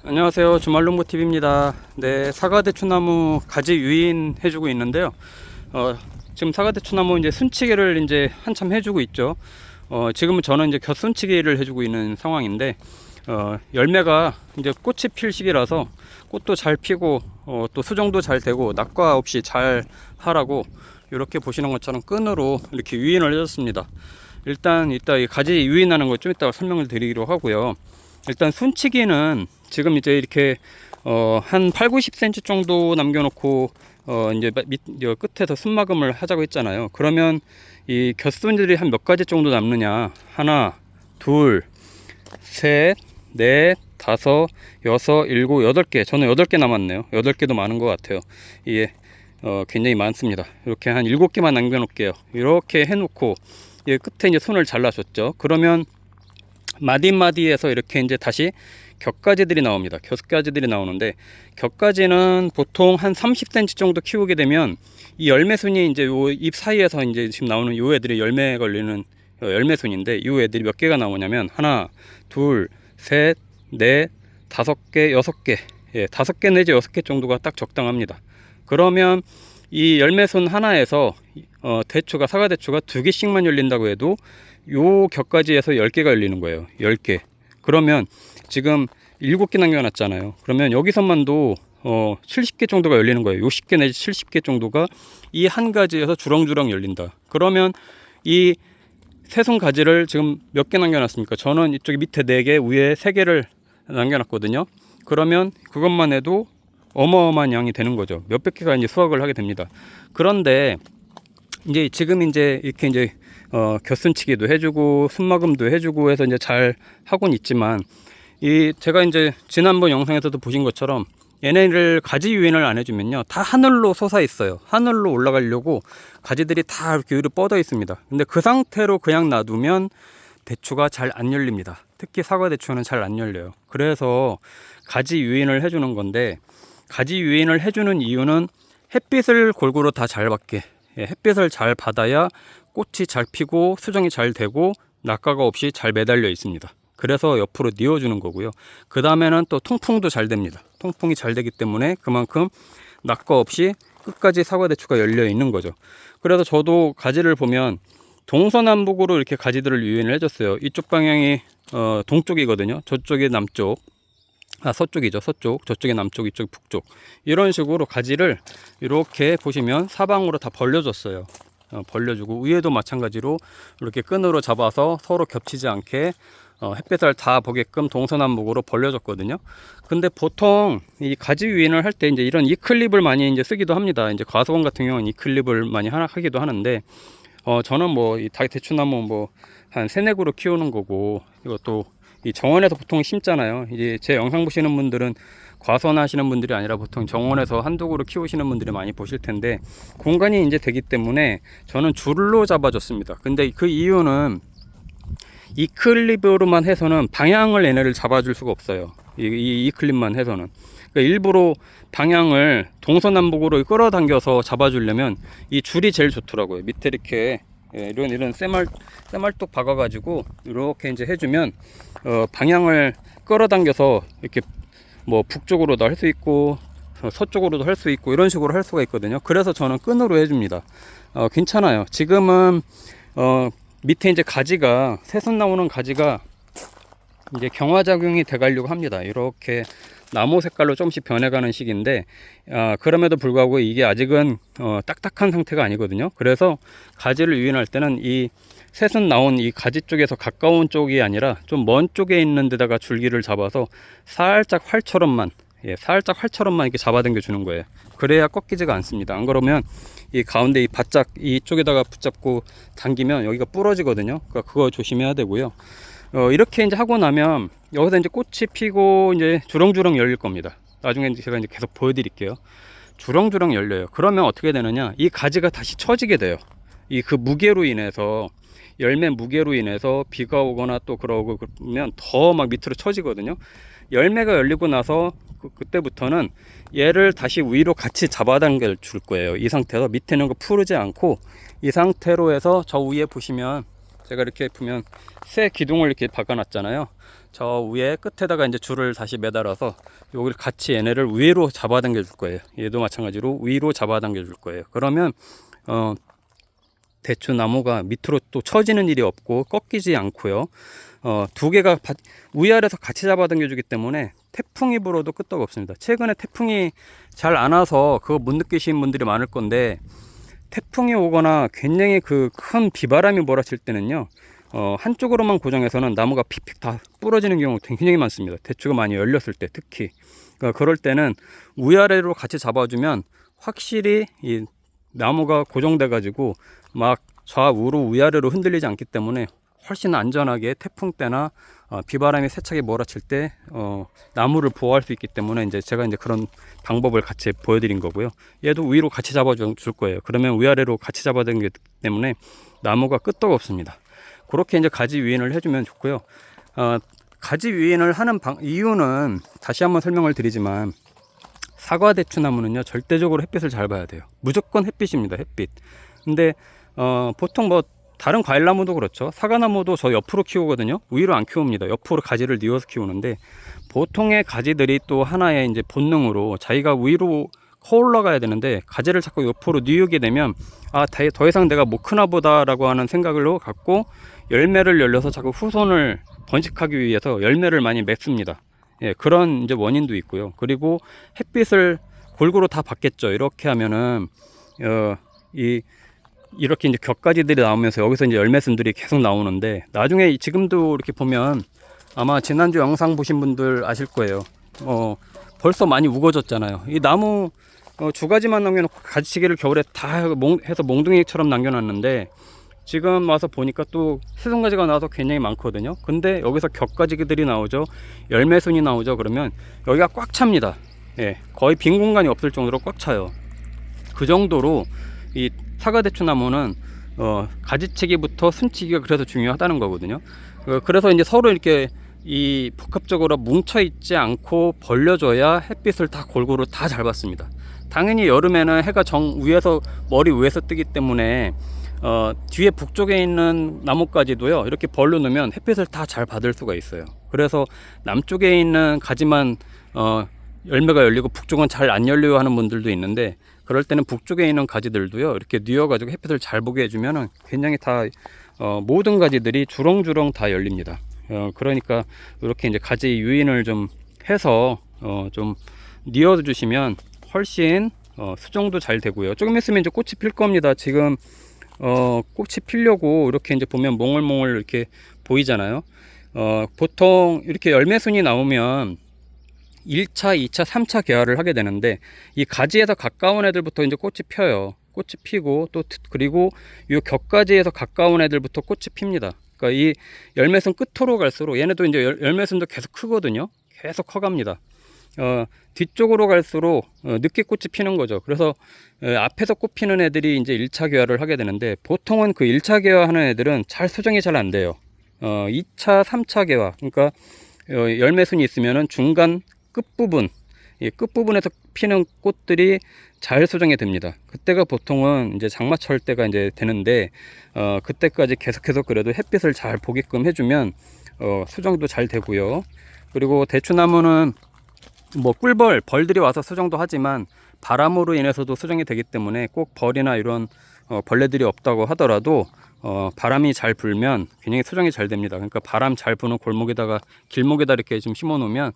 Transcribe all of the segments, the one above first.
안녕하세요, 주말농부TV입니다. 네, 사과대추나무 가지 유인 해주고 있는데요. 지금 사과대추나무 이제 순치기를 이제 한참 해주고 있죠. 지금은 저는 이제 곁순치기를 해주고 있는 상황인데, 열매가 이제 꽃이 필 시기라서 꽃도 잘 피고, 또 수정도 잘 되고, 낙과 없이 잘 하라고 이렇게 보시는 것처럼 끈으로 이렇게 유인을 해줬습니다. 일단 이따 이 가지 유인하는 거 좀 이따 설명을 드리기로 하고요. 일단 순치기는 지금 이제 이렇게 한 8, 90cm 정도 남겨놓고 이제 밑 끝에서 순막음을 하자고 했잖아요. 그러면 이 곁순들이 한 몇 가지 정도 남느냐? 하나, 둘, 셋, 넷, 다섯, 여섯, 일곱, 8개. 저는 8개 남았네요. 8개도 많은 것 같아요. 이게 굉장히 많습니다. 이렇게 한 7개만 남겨놓을게요. 이렇게 해놓고 이 끝에 이제 손을 잘라줬죠. 그러면 마디마디에서 이렇게 이제 다시 격가지들이 나옵니다. 격가지들이 나오는데, 격가지는 보통 한 30cm 정도 키우게 되면 이 열매순이 이제 요 잎 사이에서 이제 지금 나오는 요 애들이 열매 걸리는 열매순인데, 요 애들이 몇 개가 나오냐면 하나, 둘, 셋, 넷, 5개, 6개, 예, 5개 내지 6개 정도가 딱 적당합니다. 그러면 이 열매순 하나에서 대추가, 사과대추가 2개씩만 열린다고 해도 요 격가지에서 10개가 열리는 거예요. 10개. 그러면 지금 7개 남겨놨잖아요. 그러면 여기서만도 70개 정도가 열리는 거예요. 60개 내지 70개 정도가 이 한 가지에서 주렁주렁 열린다. 그러면 이 새순 가지를 지금 몇 개 남겨놨습니까? 저는 이쪽에 밑에 4개, 위에 3개를 남겨놨거든요. 그러면 그것만 해도 어마어마한 양이 되는 거죠. 몇백 개가 이제 수확을 하게 됩니다. 그런데 이제 지금 이제 이렇게 이제 곁순치기도 해주고 순막음도 해주고 해서 이제 잘 하고는 있지만, 이 제가 이제 지난번 영상에서도 보신 것처럼 얘네를 가지 유인을 안 해주면요, 다 하늘로 솟아 있어요. 하늘로 올라가려고 가지들이 다 이렇게 위로 뻗어 있습니다. 근데 그 상태로 그냥 놔두면 대추가 잘 안 열립니다. 특히 사과 대추는 잘 안 열려요. 그래서 가지 유인을 해주는 건데, 가지 유인을 해주는 이유는 햇빛을 골고루 다 잘 받게, 햇빛을 잘 받아야 꽃이 잘 피고 수정이 잘 되고 낙과가 없이 잘 매달려 있습니다. 그래서 옆으로 뉘어주는 거고요. 그 다음에는 또 통풍도 잘 됩니다. 통풍이 잘 되기 때문에 그만큼 낙과 없이 끝까지 사과대추가 열려 있는 거죠. 그래서 저도 가지를 보면 동서남북으로 이렇게 가지들을 유인을 해줬어요. 이쪽 방향이 동쪽이거든요. 저쪽이 남쪽, 서쪽이죠. 서쪽, 저쪽이 남쪽, 이쪽이 북쪽. 이런 식으로 가지를 이렇게 보시면 사방으로 다 벌려줬어요. 벌려주고, 위에도 마찬가지로 이렇게 끈으로 잡아서 서로 겹치지 않게 햇빛을 다 보게끔 동서남북으로 벌려줬거든요. 근데 보통 이 가지 유인을 할 때 이제 이런 이클립을 많이 이제 쓰기도 합니다. 이제 과수원 같은 경우는 이클립을 많이 하기도 하는데, 저는 뭐 이 대추나무 뭐 한 3-4그루 키우는 거고, 이것도 이 정원에서 보통 심잖아요. 이제 제 영상 보시는 분들은 과수원 하시는 분들이 아니라 보통 정원에서 1-2그루 키우시는 분들이 많이 보실 텐데, 공간이 이제 되기 때문에 저는 줄로 잡아줬습니다. 근데 그 이유는 이 클립으로만 해서는 방향을 얘네를 잡아줄 수가 없어요. 이 클립만 해서는. 그러니까 일부러 방향을 동서남북으로 끌어당겨서 잡아주려면 이 줄이 제일 좋더라고요. 밑에 이렇게 이런 쇠말뚝 박아가지고 이렇게 이제 해주면 방향을 끌어당겨서 이렇게 뭐 북쪽으로도 할 수 있고 서쪽으로도 할 수 있고 이런 식으로 할 수가 있거든요. 그래서 저는 끈으로 해줍니다. 괜찮아요. 지금은 밑에 이제 가지가, 새순 나오는 가지가 이제 경화작용이 돼가려고 합니다. 이렇게 나무 색깔로 조금씩 변해가는 시기인데, 그럼에도 불구하고 이게 아직은 딱딱한 상태가 아니거든요. 그래서 가지를 유인할 때는 이 새순 나온 이 가지 쪽에서 가까운 쪽이 아니라 좀 먼 쪽에 있는 데다가 줄기를 잡아서 살짝 활처럼만, 살짝 활처럼만 이렇게 잡아당겨 주는 거예요. 그래야 꺾이지가 않습니다. 안 그러면 이 가운데 이 바짝 이쪽에다가 붙잡고 당기면 여기가 부러지거든요. 그러니까 그거 조심해야 되고요. 이렇게 이제 하고 나면 여기서 이제 꽃이 피고 이제 주렁주렁 열릴 겁니다. 나중에 제가 이제 계속 보여드릴게요. 주렁주렁 열려요. 그러면 어떻게 되느냐? 이 가지가 다시 처지게 돼요. 이 그 무게로 인해서, 열매 무게로 인해서 비가 오거나 또 그러고 그러면 더 막 밑으로 처지거든요. 열매가 열리고 나서 그때부터는 얘를 다시 위로 같이 잡아당겨 줄 거예요. 이 상태에서 밑에 있는 거 풀지 않고 이 상태로 해서 저 위에 보시면 제가 이렇게 보면 새 기둥을 이렇게 박아 놨잖아요. 저 위에 끝에다가 이제 줄을 다시 매달아서 여기를 같이 얘네를 위로 잡아당겨 줄 거예요. 얘도 마찬가지로 위로 잡아당겨 줄 거예요. 그러면 대추 나무가 밑으로 또 처지는 일이 없고 꺾이지 않고요. 두 개가 위아래에서 같이 잡아당겨 주기 때문에 태풍이 불어도 끄떡 없습니다. 최근에 태풍이 잘 안 와서 그거 못 느끼시는 분들이 많을 건데, 태풍이 오거나 굉장히 그 큰 비바람이 몰아칠 때는요, 한쪽으로만 고정해서는 나무가 픽픽 다 부러지는 경우가 굉장히 많습니다. 대추가 많이 열렸을 때 특히. 그러니까 그럴 때는 위아래로 같이 잡아주면 확실히 이 나무가 고정돼 가지고 막 좌우로 위아래로 흔들리지 않기 때문에 훨씬 안전하게 태풍 때나 비바람이 세차게 몰아칠 때 나무를 보호할 수 있기 때문에 이제 제가 이제 그런 방법을 같이 보여드린 거고요. 얘도 위로 같이 잡아줄 거예요. 그러면 위아래로 같이 잡아당기기 때문에 나무가 끄떡 없습니다. 그렇게 이제 가지 유인을 해주면 좋고요. 가지 유인을 하는 이유는 다시 한번 설명을 드리지만, 사과대추 나무는요 절대적으로 햇빛을 잘 봐야 돼요. 무조건 햇빛입니다. 햇빛. 근데 보통 뭐 다른 과일나무도 그렇죠. 사과나무도 저 옆으로 키우거든요. 위로 안 키웁니다. 옆으로 가지를 뉘어서 키우는데, 보통의 가지들이 또 하나의 이제 본능으로 자기가 위로 커 올라가야 되는데 가지를 자꾸 옆으로 뉘우게 되면 더 이상 내가 못 크나 보다라고 하는 생각을 갖고 열매를 열려서 자꾸 후손을 번식하기 위해서 열매를 많이 맺습니다. 예, 그런 이제 원인도 있고요. 그리고 햇빛을 골고루 다 받겠죠. 이렇게 하면은 이렇게 이제 격가지들이 나오면서 여기서 이제 열매순들이 계속 나오는데, 나중에 지금도 이렇게 보면 아마 지난주 영상 보신 분들 아실 거예요. 벌써 많이 우거졌잖아요. 이 나무 주가지만 남겨놓고 가지치기를 겨울에 다 해서 몽둥이처럼 남겨놨는데, 지금 와서 보니까 또 새송가지가 나와서 굉장히 많거든요. 근데 여기서 격가지들이 나오죠. 열매순이 나오죠. 그러면 여기가 꽉 찹니다. 예, 거의 빈 공간이 없을 정도로 꽉 차요. 그 정도로 이 사과대추 나무는 가지치기부터 순치기가 그래서 중요하다는 거거든요. 그래서 이제 서로 이렇게 이 복합적으로 뭉쳐 있지 않고 벌려줘야 햇빛을 다 골고루 다 잘 받습니다. 당연히 여름에는 해가 위에서 머리 위에서 뜨기 때문에 뒤에 북쪽에 있는 나뭇가지도요 이렇게 벌려 놓으면 햇빛을 다 잘 받을 수가 있어요. 그래서 남쪽에 있는 가지만 열매가 열리고 북쪽은 잘 안 열려고 하는 분들도 있는데, 그럴 때는 북쪽에 있는 가지들도요 이렇게 뉘어 가지고 햇빛을 잘 보게 해주면은 굉장히 다 모든 가지들이 주렁주렁 다 열립니다. 그러니까 이렇게 이제 가지 유인을 좀 해서 좀 뉘어 주시면 훨씬 수정도 잘 되고요. 조금 있으면 이제 꽃이 필 겁니다. 지금 꽃이 피려고 이렇게 이제 보면 몽글몽글 이렇게 보이잖아요. 보통 이렇게 열매순이 나오면 1차, 2차, 3차 개화를 하게 되는데, 이 가지에서 가까운 애들부터 이제 꽃이 펴요. 꽃이 피고 또 그리고 이 격가지에서 가까운 애들부터 꽃이 핍니다. 그러니까 이 열매순 끝으로 갈수록 얘네도 이제 열매순도 계속 크거든요. 계속 커갑니다. 뒤쪽으로 갈수록 늦게 꽃이 피는 거죠. 그래서 앞에서 꽃 피는 애들이 이제 1차 개화를 하게 되는데, 보통은 그 1차 개화하는 애들은 수정이 잘 안 돼요. 2차, 3차 개화, 그러니까 열매순이 있으면은 중간 끝부분, 이 끝부분에서 피는 꽃들이 잘 수정이 됩니다. 그때가 보통은 이제 장마철 때가 이제 되는데, 그때까지 계속해서 그래도 햇빛을 잘 보게끔 해주면 수정도 잘 되고요. 그리고 대추나무는 뭐 벌들이 와서 수정도 하지만 바람으로 인해서도 수정이 되기 때문에 꼭 벌이나 이런 벌레들이 없다고 하더라도 바람이 잘 불면 굉장히 수정이 잘 됩니다. 그러니까 바람 잘 부는 길목에다 이렇게 좀 심어 놓으면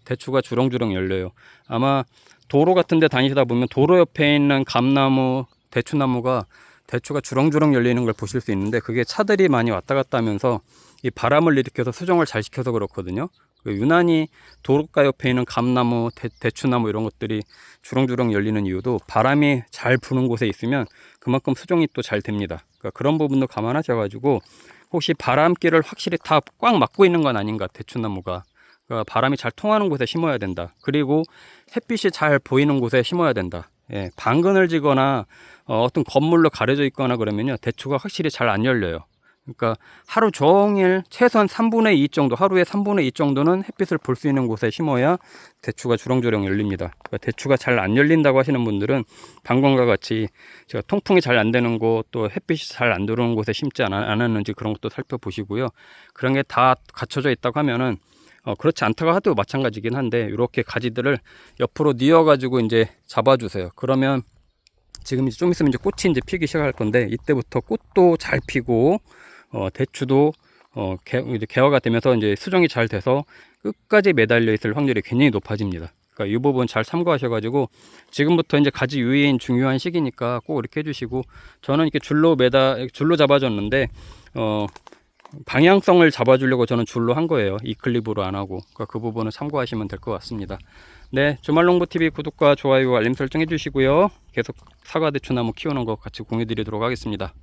대추가 주렁주렁 열려요. 아마 도로 같은 데 다니시다 보면 도로 옆에 있는 감나무, 대추나무가 대추가 주렁주렁 열리는 걸 보실 수 있는데, 그게 차들이 많이 왔다 갔다 하면서 이 바람을 일으켜서 수정을 잘 시켜서 그렇거든요. 유난히 도로가 옆에 있는 감나무, 대추나무 이런 것들이 주렁주렁 열리는 이유도 바람이 잘 부는 곳에 있으면 그만큼 수정이 또 잘 됩니다. 그러니까 그런 부분도 감안하셔가지고, 혹시 바람길을 확실히 다 꽉 막고 있는 건 아닌가, 대추나무가. 그러니까 바람이 잘 통하는 곳에 심어야 된다. 그리고 햇빛이 잘 보이는 곳에 심어야 된다. 예, 방근을 지거나 어떤 건물로 가려져 있거나 그러면요 대추가 확실히 잘 안 열려요. 그러니까 하루 종일 최소한 3분의 2 정도, 하루에 3분의 2 정도는 햇빛을 볼 수 있는 곳에 심어야 대추가 주렁주렁 열립니다. 그러니까 대추가 잘 안 열린다고 하시는 분들은 방금과 같이 제가 통풍이 잘 안 되는 곳, 또 햇빛이 잘 안 들어오는 곳에 심지 않았는지 그런 것도 살펴보시고요. 그런 게 다 갖춰져 있다고 하면은 그렇지 않다고 하도 마찬가지긴 한데 이렇게 가지들을 옆으로 뉘어 가지고 이제 잡아주세요. 그러면 지금 이제 좀 있으면 이제 꽃이 이제 피기 시작할 건데 이때부터 꽃도 잘 피고 대추도 이제 개화가 되면서 이제 수정이 잘 돼서 끝까지 매달려 있을 확률이 굉장히 높아집니다. 그러니까 이 부분 잘 참고하셔가지고 지금부터 이제 가지 유인 중요한 시기니까 꼭 이렇게 해주시고, 저는 이렇게 줄로 잡아줬는데 방향성을 잡아주려고 저는 줄로 한 거예요. 이 클립으로 안 하고. 그러니까 그 부분을 참고하시면 될 것 같습니다. 네, 주말농부TV 구독과 좋아요, 알림 설정 해주시고요. 계속 사과 대추나무 키우는 거 같이 공유드리도록 하겠습니다.